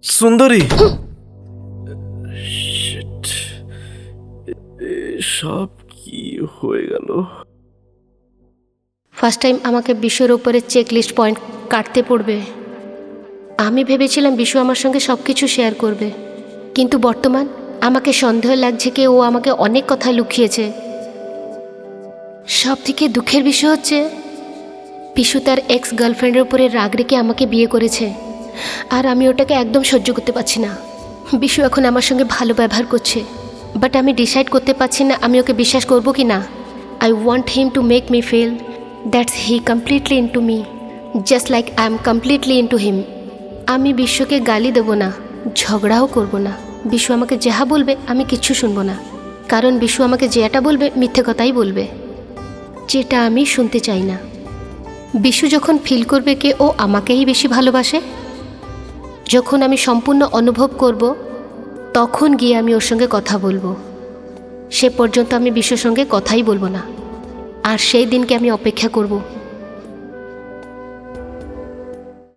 সুন্দরী, শিট, সব কি হয়ে গেল? ফার্স্ট টাইম আমাকে বিশ্বর উপরে চেক লিস্ট পয়েন্ট কাটতে পড়বে। আমি ভেবেছিলাম বিশ্ব আমার সঙ্গে সব কিছু শেয়ার করবে, কিন্তু বর্তমান আমাকে সন্দেহ লাগছে কি ও আমাকে অনেক কথা লুকিয়েছে। সব থেকে দুঃখের বিষয় হচ্ছে বিশু তার এক্স গার্লফ্রেন্ডের উপরে রাগ রেখে আমাকে বিয়ে করেছে, আর আমি ওটাকে একদম সহ্য করতে পারছি না। বিশু এখন আমার সঙ্গে ভালো ব্যবহার করছে, বাট আমি ডিসাইড করতে পারছি না আমি ওকে বিশ্বাস করব কি না। I want him to make me feel that's he completely into me, just like I am completely into him. আমি বিশ্বকে গালি দেব না, ঝগড়াও করব না। বিশু আমাকে যাহা বলবে আমি কিচ্ছু শুনবো না, কারণ বিশু আমাকে যেটা বলবে মিথ্যে কথাই বলবে, যেটা আমি শুনতে চাই না। বিশু যখন ফিল করবে কি ও আমাকেই বেশি ভালোবাসে, যখন আমি সম্পূর্ণ অনুভব করব, তখন গিয়ে আমি ওর সঙ্গে কথা বলবো। সে পর্যন্ত আমি বিশুর সঙ্গে কথাই বলবো না, আর সেই দিনকে আমি অপেক্ষা করব।